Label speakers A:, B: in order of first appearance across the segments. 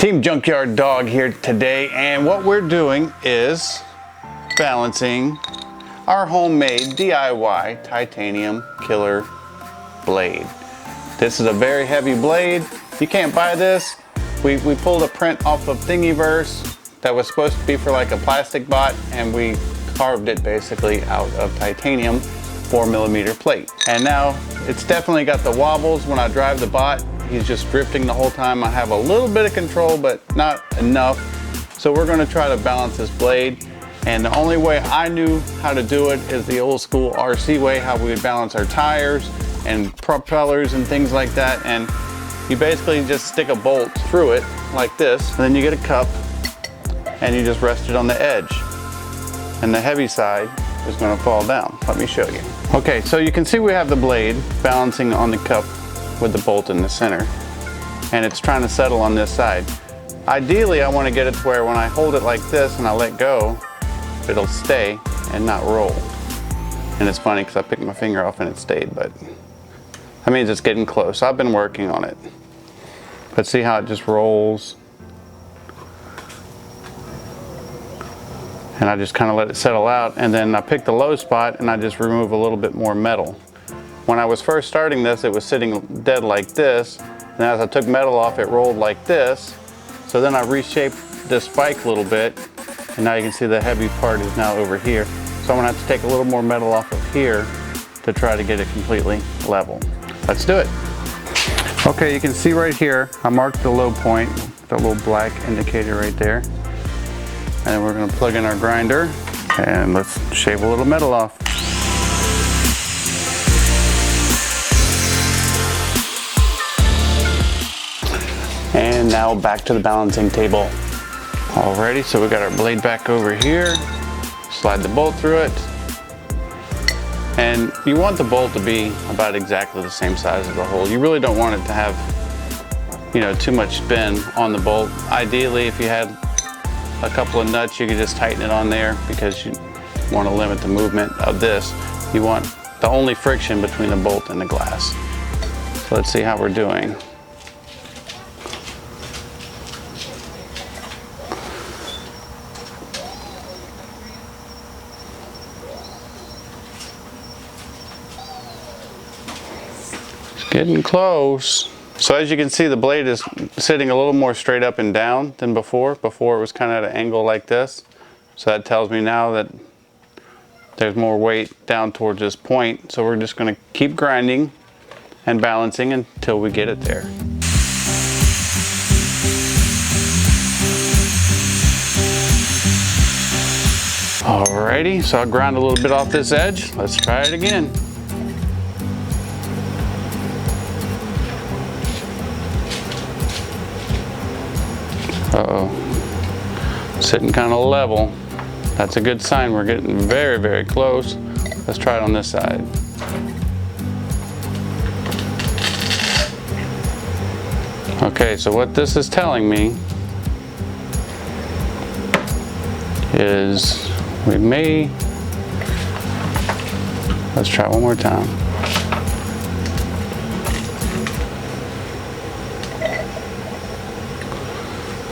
A: Team Junkyard Dog here today, and what we're doing is balancing our homemade DIY titanium killer blade. This is a very heavy blade. You can't buy this. We pulled a print off of Thingiverse that was supposed to be for like a plastic bot, and we carved it basically out of titanium 4mm plate. And now it's definitely got the wobbles when I drive the bot. He's just drifting the whole time. I have a little bit of control, but not enough. So we're gonna try to balance this blade. And the only way I knew how to do it is the old school RC way, how we would balance our tires and propellers and things like that. And you basically just stick a bolt through it like this, and then you get a cup and you just rest it on the edge. And the heavy side is gonna fall down. Let me show you. Okay, so you can see we have the blade balancing on the cup with the bolt in the center, and it's trying to settle on this side. Ideally, I want to get it to where when I hold it like this and I let go, it'll stay and not roll. And it's funny because I picked my finger off and it stayed, but I mean, it's getting close. I've been working on it. But see how it just rolls? And I just kind of let it settle out, and then I pick the low spot and I just remove a little bit more metal. When I was first starting this, it was sitting dead like this, and as I took metal off, it rolled like this. So then I reshaped this spike a little bit, and now you can see the heavy part is now over here. So I'm gonna have to take a little more metal off of here to try to get it completely level. Let's do it. Okay, you can see right here, I marked the low point, the little black indicator right there. And then we're gonna plug in our grinder, and let's shave a little metal off. And now back to the balancing table. Alrighty, so we got our blade back over here. Slide the bolt through it. And you want the bolt to be about exactly the same size as the hole. You really don't want it to have, you know, too much spin on the bolt. Ideally, if you had a couple of nuts, you could just tighten it on there because you want to limit the movement of this. You want the only friction between the bolt and the glass. So let's see how we're doing. Getting close. So as you can see, the blade is sitting a little more straight up and down than before. Before it was kind of at an angle like this. So that tells me now that there's more weight down towards this point. So we're just going to keep grinding and balancing until we get it there. Alrighty, so I'll grind a little bit off this edge. Let's try it again. Uh-oh, sitting kind of level. That's a good sign. We're getting very, very close. Let's try it on this side. Okay, so what this is telling me is we may, let's try one more time.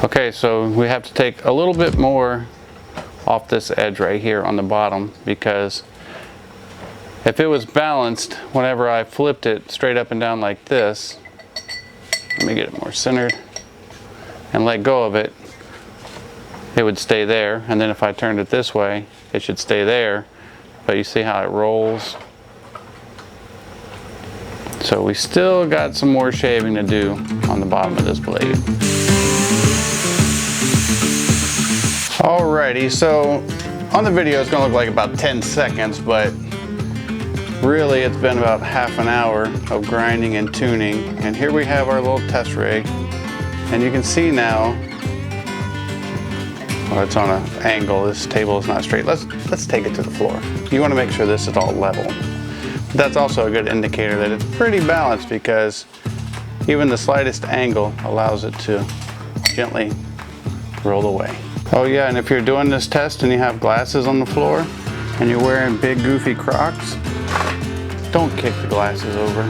A: Okay, so we have to take a little bit more off this edge right here on the bottom, because if it was balanced whenever I flipped it straight up and down like this, let me get it more centered, and let go of it, it would stay there. And then if I turned it this way, it should stay there. But you see how it rolls? So we still got some more shaving to do on the bottom of this blade. Alrighty, so on the video it's gonna look like about 10 seconds, but really it's been about half an hour of grinding and tuning. And here we have our little test rig. And you can see now, well, it's on an angle. This table is not straight. Let's take it to the floor. You wanna make sure this is all level. But that's also a good indicator that it's pretty balanced, because even the slightest angle allows it to gently roll away. Oh yeah, and if you're doing this test and you have glasses on the floor and you're wearing big goofy Crocs, don't kick the glasses over.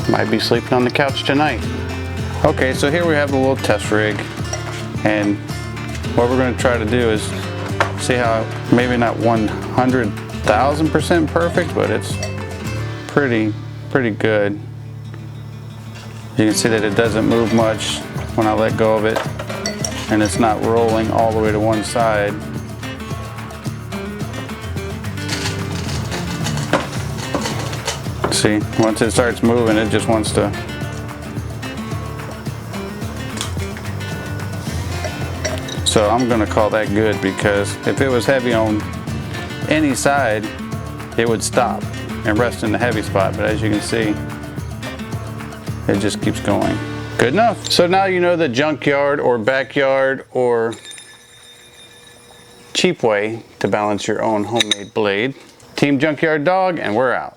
A: Might be sleeping on the couch tonight. Okay, so here we have the little test rig. And what we're going to try to do is see how, maybe not 100,000% perfect, but it's pretty good. You can see that it doesn't move much when I let go of it, and it's not rolling all the way to one side. See, once it starts moving, it just wants to. So I'm gonna call that good, because if it was heavy on any side, it would stop and rest in the heavy spot. But as you can see, it just keeps going. Good enough. So now you know the junkyard or backyard or cheap way to balance your own homemade blade. Team Junkyard Dog, and we're out.